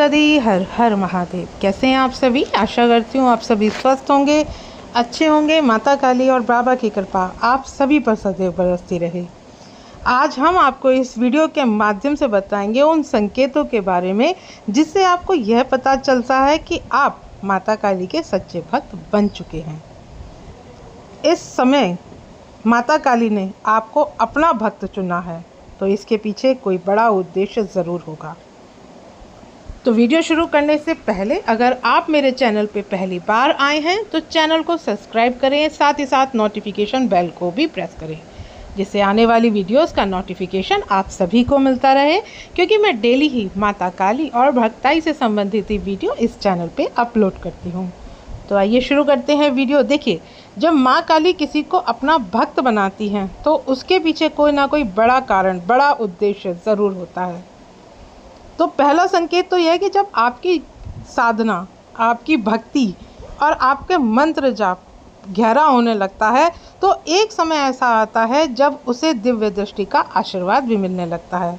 माता दी, हर हर महादेव। कैसे हैं आप सभी? आशा करती हूँ आप सभी स्वस्थ होंगे, अच्छे होंगे। माता काली और बाबा की कृपा आप सभी पर सदैव बरसती रहे। आज हम आपको इस वीडियो के माध्यम से बताएंगे उन संकेतों के बारे में जिससे आपको यह पता चलता है कि आप माता काली के सच्चे भक्त बन चुके हैं। इस समय माता काली ने आपको अपना भक्त चुना है, तो इसके पीछे कोई बड़ा उद्देश्य ज़रूर होगा। तो वीडियो शुरू करने से पहले अगर आप मेरे चैनल पे पहली बार आए हैं तो चैनल को सब्सक्राइब करें, साथ ही साथ नोटिफिकेशन बेल को भी प्रेस करें, जिससे आने वाली वीडियोस का नोटिफिकेशन आप सभी को मिलता रहे, क्योंकि मैं डेली ही माता काली और भक्ताई से संबंधित ही वीडियो इस चैनल पे अपलोड करती हूँ। तो आइए शुरू करते हैं वीडियो। देखिए, जब माँ काली किसी को अपना भक्त बनाती हैं तो उसके पीछे कोई ना कोई बड़ा कारण, बड़ा उद्देश्य ज़रूर होता है। तो पहला संकेत तो यह है कि जब आपकी साधना, आपकी भक्ति और आपके मंत्र जाप गहरा होने लगता है तो एक समय ऐसा आता है जब उसे दिव्य दृष्टि का आशीर्वाद भी मिलने लगता है।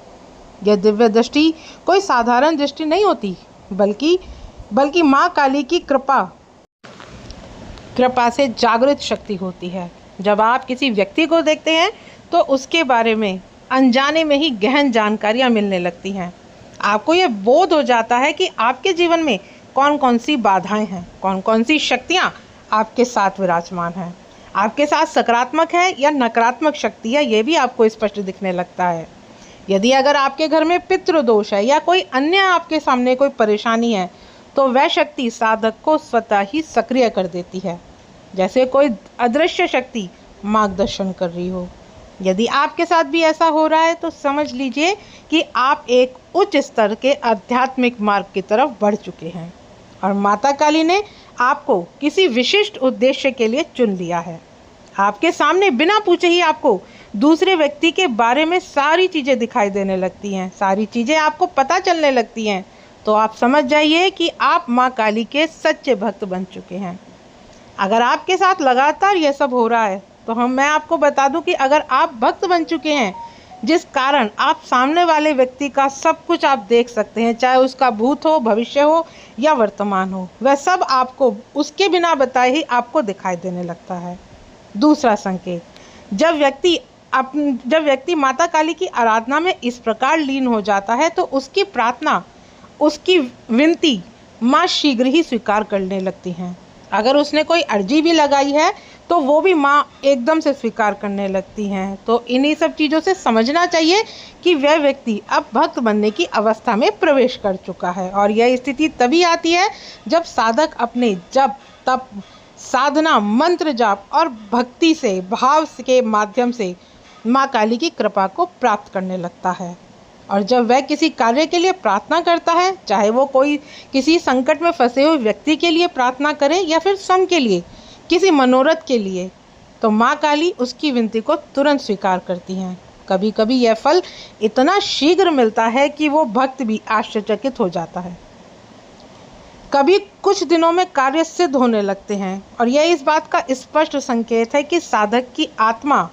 यह दिव्य दृष्टि कोई साधारण दृष्टि नहीं होती, बल्कि माँ काली की कृपा से जागृत शक्ति होती है। जब आप किसी व्यक्ति को देखते हैं तो उसके बारे में अनजाने में ही गहन जानकारियाँ मिलने लगती हैं। आपको ये बोध हो जाता है कि आपके जीवन में कौन कौन सी बाधाएं हैं, कौन कौन सी शक्तियाँ आपके साथ विराजमान हैं। आपके साथ सकारात्मक है या नकारात्मक शक्ति है, ये भी आपको स्पष्ट दिखने लगता है। यदि अगर आपके घर में पितृदोष है या कोई अन्य आपके सामने कोई परेशानी है तो वह शक्ति साधक को स्वतः ही सक्रिय कर देती है, जैसे कोई अदृश्य शक्ति मार्गदर्शन कर रही हो। यदि आपके साथ भी ऐसा हो रहा है तो समझ लीजिए कि आप एक उच्च स्तर के आध्यात्मिक मार्ग की तरफ बढ़ चुके हैं और माता काली ने आपको किसी विशिष्ट उद्देश्य के लिए चुन लिया है। आपके सामने बिना पूछे ही आपको दूसरे व्यक्ति के बारे में सारी चीज़ें दिखाई देने लगती हैं, सारी चीज़ें आपको पता चलने लगती हैं। तो आप समझ जाइए कि आप माँ काली के सच्चे भक्त बन चुके हैं। अगर आपके साथ लगातार यह सब हो रहा है तो मैं आपको बता दूं कि अगर आप भक्त बन चुके हैं, जिस कारण आप सामने वाले व्यक्ति का सब कुछ आप देख सकते हैं, चाहे उसका भूत हो, भविष्य हो या वर्तमान हो, वह सब आपको उसके बिना बताए ही आपको दिखाई देने लगता है। दूसरा संकेत, जब व्यक्ति माता काली की आराधना में इस प्रकार लीन हो जाता है तो उसकी प्रार्थना, उसकी विनती माँ शीघ्र ही स्वीकार करने लगती हैं। अगर उसने कोई अर्जी भी लगाई है तो वो भी माँ एकदम से स्वीकार करने लगती हैं। तो इन्हीं सब चीज़ों से समझना चाहिए कि वह व्यक्ति अब भक्त बनने की अवस्था में प्रवेश कर चुका है। और यह स्थिति तभी आती है जब साधक अपने जप, तप, साधना, मंत्र जाप और भक्ति से, भाव के माध्यम से माँ काली की कृपा को प्राप्त करने लगता है। और जब वह किसी कार्य के लिए प्रार्थना करता है, चाहे वो कोई किसी संकट में फंसे हुए व्यक्ति के लिए प्रार्थना करे या फिर स्वयं के लिए, किसी मनोरथ के लिए, तो माँ काली उसकी विनती को तुरंत स्वीकार करती हैं। कभी कभी यह फल इतना शीघ्र मिलता है कि वो भक्त भी आश्चर्यचकित हो जाता है। कभी कुछ दिनों में कार्य सिद्ध होने लगते हैं और यह इस बात का स्पष्ट संकेत है कि साधक की आत्मा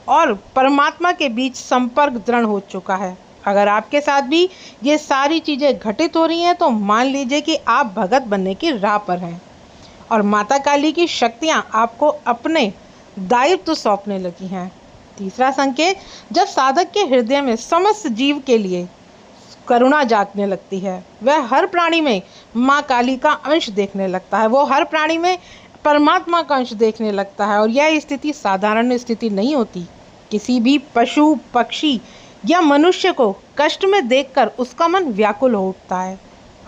और परमात्मा के बीच संपर्क दृढ़ हो चुका है। अगर आपके साथ भी ये सारी चीज़ें घटित हो रही हैं तो मान लीजिए कि आप भगत बनने की राह पर हैं और माता काली की शक्तियाँ आपको अपने दायित्व सौंपने लगी हैं। तीसरा संकेत, जब साधक के हृदय में समस्त जीव के लिए करुणा जागने लगती है, वह हर प्राणी में माँ काली का अंश देखने लगता है, वो हर प्राणी में परमात्मा का अंश देखने लगता है। और यह स्थिति साधारण स्थिति नहीं होती। किसी भी पशु, पक्षी या मनुष्य को कष्ट में देखकर उसका मन व्याकुल हो उठता है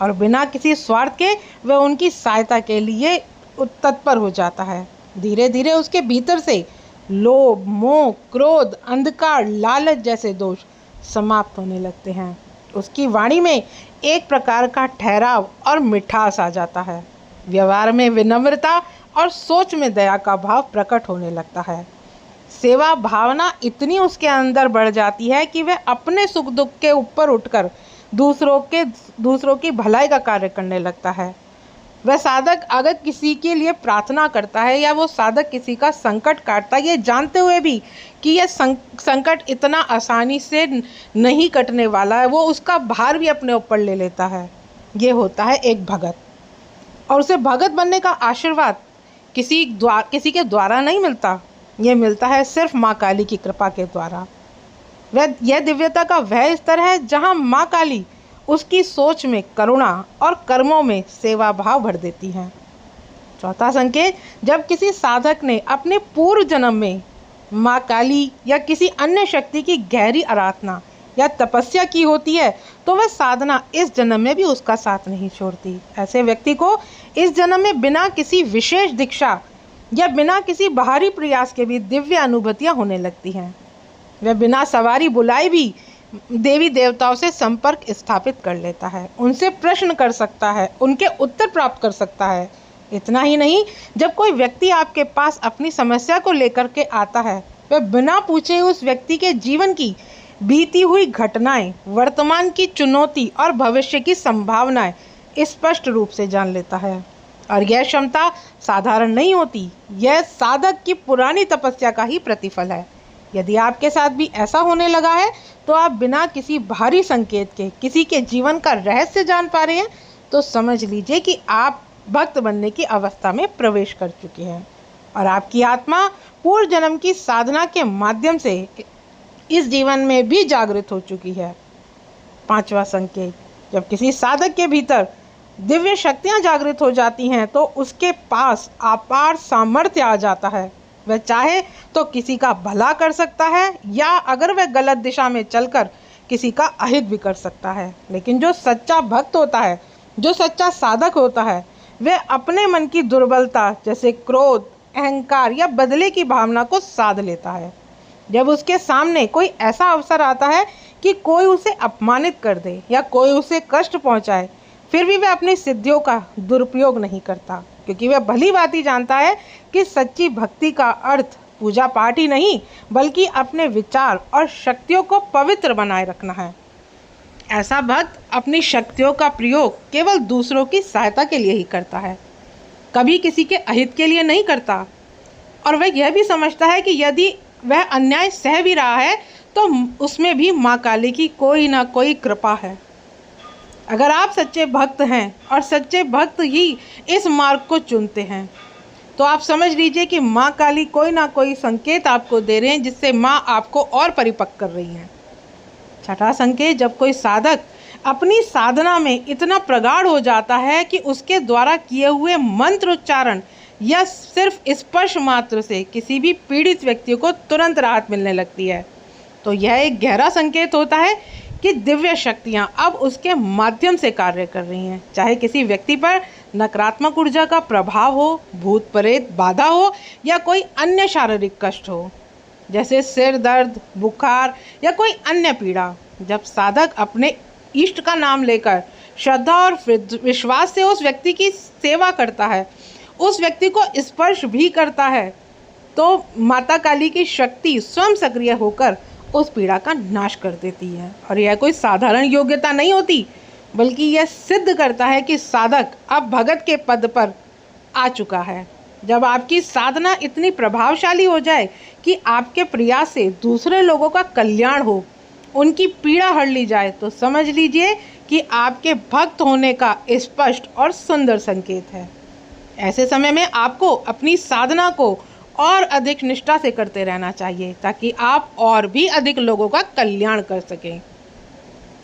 और बिना किसी स्वार्थ के वह उनकी सहायता के लिए तत्पर हो जाता है। धीरे धीरे उसके भीतर से लोभ, मोह, क्रोध, अंधकार, लालच जैसे दोष समाप्त होने लगते हैं। उसकी वाणी में एक प्रकार का ठहराव और मिठास आ जाता है। व्यवहार में विनम्रता और सोच में दया का भाव प्रकट होने लगता है। सेवा भावना इतनी उसके अंदर बढ़ जाती है कि वह अपने सुख दुख के ऊपर उठकर दूसरों की भलाई का कार्य करने लगता है। वह साधक अगर किसी के लिए प्रार्थना करता है या वो साधक किसी का संकट काटता है, ये जानते हुए भी कि यह संकट इतना आसानी से नहीं कटने वाला है, वो उसका भार भी अपने ऊपर ले लेता है। ये होता है एक भगत, और उसे भगत बनने का आशीर्वाद किसी के द्वारा नहीं मिलता, ये मिलता है सिर्फ माँ काली की कृपा के द्वारा। यह दिव्यता का वह स्तर है जहाँ माँ काली उसकी सोच में करुणा और कर्मों में सेवा भाव भर देती हैं। चौथा संकेत, जब किसी साधक ने अपने पूर्व जन्म में माँ काली या किसी अन्य शक्ति की गहरी आराधना या तपस्या की होती है तो वह साधना इस जन्म में भी उसका साथ नहीं छोड़ती। ऐसे व्यक्ति को इस जन्म में बिना किसी विशेष दीक्षा या बिना किसी बाहरी प्रयास के भी दिव्य अनुभूतियाँ होने लगती हैं। वह बिना सवारी बुलाए भी देवी देवताओं से संपर्क स्थापित कर लेता है, उनसे प्रश्न कर सकता है, उनके उत्तर प्राप्त कर सकता है। इतना ही नहीं, जब कोई व्यक्ति आपके पास अपनी समस्या को लेकर के आता है, वह बिना पूछे उस व्यक्ति के जीवन की बीती हुई घटनाएं, वर्तमान की चुनौती और भविष्य की संभावनाएं स्पष्ट रूप से जान लेता है। और यह क्षमता साधारण नहीं होती, यह साधक की पुरानी तपस्या का ही प्रतिफल है। यदि आपके साथ भी ऐसा होने लगा है तो आप बिना किसी बाहरी संकेत के किसी के जीवन का रहस्य जान पा रहे हैं, तो समझ लीजिए कि आप भक्त बनने की अवस्था में प्रवेश कर चुके हैं और आपकी आत्मा पूर्व जन्म की साधना के माध्यम से इस जीवन में भी जागृत हो चुकी है। पांचवा संकेत, जब किसी साधक के भीतर दिव्य शक्तियां जागृत हो जाती हैं तो उसके पास अपार सामर्थ्य आ जाता है। वह चाहे तो किसी का भला कर सकता है या अगर वह गलत दिशा में चलकर किसी का अहित भी कर सकता है। लेकिन जो सच्चा भक्त होता है, जो सच्चा साधक होता है, वह अपने मन की दुर्बलता जैसे क्रोध, अहंकार या बदले की भावना को साध लेता है। जब उसके सामने कोई ऐसा अवसर आता है कि कोई उसे अपमानित कर दे या कोई उसे कष्ट पहुंचाए, फिर भी वह अपनी सिद्धियों का दुरुपयोग नहीं करता, क्योंकि वह भली भांति जानता है कि सच्ची भक्ति का अर्थ पूजा पाठ ही नहीं बल्कि अपने विचार और शक्तियों को पवित्र बनाए रखना है। ऐसा भक्त अपनी शक्तियों का प्रयोग केवल दूसरों की सहायता के लिए ही करता है, कभी किसी के अहित के लिए नहीं करता। और वह यह भी समझता है कि यदि वह अन्याय सह भी रहा है तो उसमें भी माँ काली की कोई ना कोई कृपा है। अगर आप सच्चे भक्त हैं और सच्चे भक्त ही इस मार्ग को चुनते हैं तो आप समझ लीजिए कि माँ काली कोई ना कोई संकेत आपको दे रहे हैं जिससे माँ आपको और परिपक्व कर रही हैं। छठा संकेत, जब कोई साधक अपनी साधना में इतना प्रगाढ़ हो जाता है कि उसके द्वारा किए हुए मंत्र उच्चारण या सिर्फ स्पर्श मात्र से किसी भी पीड़ित व्यक्ति को तुरंत राहत मिलने लगती है, तो यह एक गहरा संकेत होता है कि दिव्य शक्तियां अब उसके माध्यम से कार्य कर रही हैं। चाहे किसी व्यक्ति पर नकारात्मक ऊर्जा का प्रभाव हो, भूत प्रेत बाधा हो या कोई अन्य शारीरिक कष्ट हो जैसे सिर दर्द, बुखार या कोई अन्य पीड़ा, जब साधक अपने इष्ट का नाम लेकर श्रद्धा और विश्वास से उस व्यक्ति की सेवा करता है, उस व्यक्ति को स्पर्श भी करता है, तो माता काली की शक्ति स्वयं सक्रिय होकर उस पीड़ा का नाश कर देती है। और यह कोई साधारण योग्यता नहीं होती बल्कि यह सिद्ध करता है कि साधक अब भगत के पद पर आ चुका है। जब आपकी साधना इतनी प्रभावशाली हो जाए कि आपके प्रयास से दूसरे लोगों का कल्याण हो, उनकी पीड़ा हर ली जाए, तो समझ लीजिए कि आपके भक्त होने का स्पष्ट और सुंदर संकेत है। ऐसे समय में आपको अपनी साधना को और अधिक निष्ठा से करते रहना चाहिए ताकि आप और भी अधिक लोगों का कल्याण कर सकें।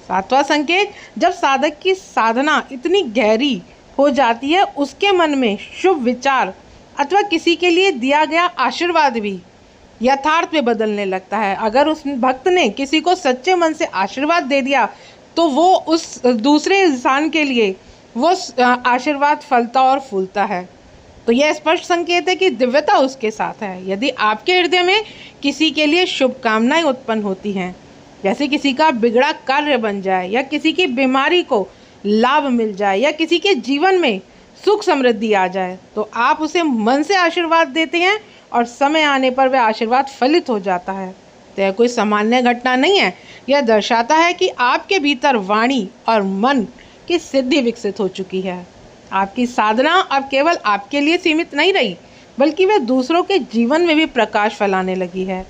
सातवां संकेत, जब साधक की साधना इतनी गहरी हो जाती है, उसके मन में शुभ विचार अथवा किसी के लिए दिया गया आशीर्वाद भी यथार्थ में बदलने लगता है। अगर उस भक्त ने किसी को सच्चे मन से आशीर्वाद दे दिया तो वो उस दूसरे इंसान के लिए वो आशीर्वाद फलता और फूलता है। तो यह स्पष्ट संकेत है कि दिव्यता उसके साथ है। यदि आपके हृदय में किसी के लिए शुभकामनाएं उत्पन्न होती हैं, जैसे किसी का बिगड़ा कार्य बन जाए या किसी की बीमारी को लाभ मिल जाए या किसी के जीवन में सुख समृद्धि आ जाए, तो आप उसे मन से आशीर्वाद देते हैं और समय आने पर वह आशीर्वाद फलित हो जाता है। तो यह कोई सामान्य घटना नहीं है, यह दर्शाता है कि आपके भीतर वाणी और मन की सिद्धि विकसित हो चुकी है। आपकी साधना अब केवल आपके लिए सीमित नहीं रही बल्कि वह दूसरों के जीवन में भी प्रकाश फैलाने लगी है।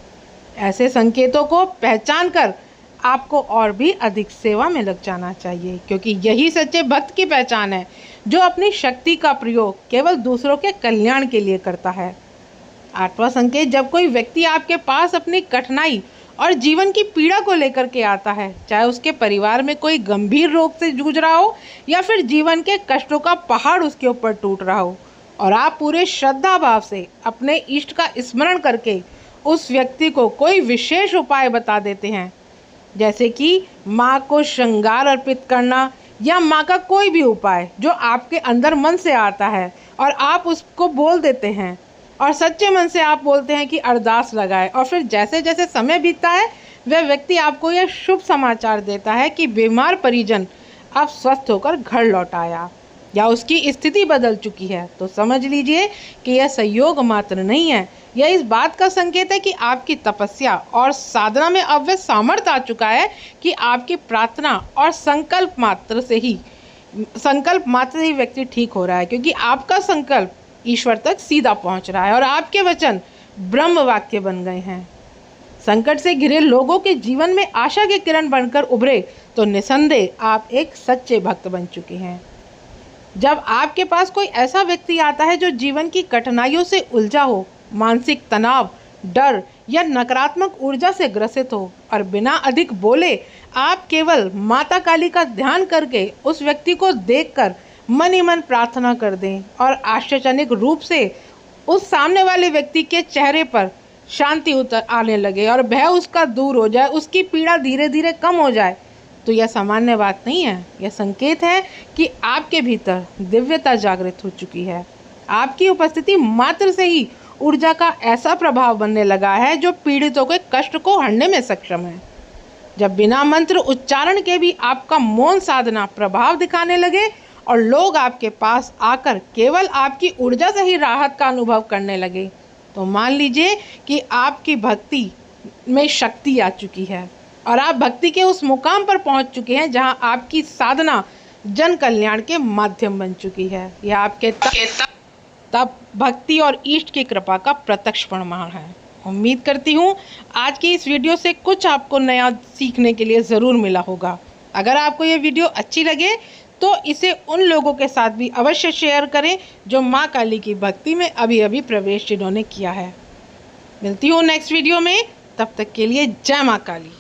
ऐसे संकेतों को पहचान कर आपको और भी अधिक सेवा में लग जाना चाहिए, क्योंकि यही सच्चे भक्त की पहचान है, जो अपनी शक्ति का प्रयोग केवल दूसरों के कल्याण के लिए करता है। 8वां संकेत, जब कोई व्यक्ति आपके पास अपनी कठिनाई और जीवन की पीड़ा को लेकर के आता है, चाहे उसके परिवार में कोई गंभीर रोग से जूझ रहा हो या फिर जीवन के कष्टों का पहाड़ उसके ऊपर टूट रहा हो, और आप पूरे श्रद्धा भाव से अपने इष्ट का स्मरण करके उस व्यक्ति को कोई विशेष उपाय बता देते हैं, जैसे कि माँ को श्रृंगार अर्पित करना या माँ का कोई भी उपाय जो आपके अंदर मन से आता है और आप उसको बोल देते हैं और सच्चे मन से आप बोलते हैं कि अरदास लगाए, और फिर जैसे जैसे समय बीतता है वह व्यक्ति आपको यह शुभ समाचार देता है कि बीमार परिजन अब स्वस्थ होकर घर लौट आया या उसकी स्थिति बदल चुकी है, तो समझ लीजिए कि यह संयोग मात्र नहीं है, यह इस बात का संकेत है कि आपकी तपस्या और साधना में अब वह सामर्थ्य आ चुका है कि आपकी प्रार्थना और संकल्प मात्र से ही व्यक्ति ठीक हो रहा है, क्योंकि आपका संकल्प ईश्वर तक सीधा पहुंच रहा है और आपके वचन ब्रह्म वाक्य बन गए हैं। संकट से घिरे लोगों के जीवन में आशा के किरण बनकर उभरे तो निसंदेह आप एक सच्चे भक्त बन चुके हैं। जब आपके पास कोई ऐसा व्यक्ति आता है जो जीवन की कठिनाइयों से उलझा हो, मानसिक तनाव, डर या नकारात्मक ऊर्जा से ग्रसित हो, और बिना अधिक बोले आप केवल माता काली का ध्यान करके उस व्यक्ति को देखकर मन ही मन प्रार्थना कर दें और आश्चर्यजनक रूप से उस सामने वाले व्यक्ति के चेहरे पर शांति उतर आने लगे और भय उसका दूर हो जाए, उसकी पीड़ा धीरे धीरे कम हो जाए, तो यह सामान्य बात नहीं है। यह संकेत है कि आपके भीतर दिव्यता जागृत हो चुकी है। आपकी उपस्थिति मात्र से ही ऊर्जा का ऐसा प्रभाव बनने लगा है जो पीड़ितों के कष्ट को हरने में सक्षम है। जब बिना मंत्र उच्चारण के भी आपका मौन साधना प्रभाव दिखाने लगे और लोग आपके पास आकर केवल आपकी ऊर्जा से ही राहत का अनुभव करने लगे, तो मान लीजिए कि आपकी भक्ति में शक्ति आ चुकी है और आप भक्ति के उस मुकाम पर पहुंच चुके हैं जहां आपकी साधना जन कल्याण के माध्यम बन चुकी है। यह आपके तब भक्ति और इष्ट की कृपा का प्रत्यक्ष प्रमाण है। उम्मीद करती हूँ आज की इस वीडियो से कुछ आपको नया सीखने के लिए ज़रूर मिला होगा। अगर आपको ये वीडियो अच्छी लगे तो इसे उन लोगों के साथ भी अवश्य शेयर करें जो माँ काली की भक्ति में अभी प्रवेश जिन्होंने किया है। मिलती हूँ नेक्स्ट वीडियो में, तब तक के लिए जय माँ काली।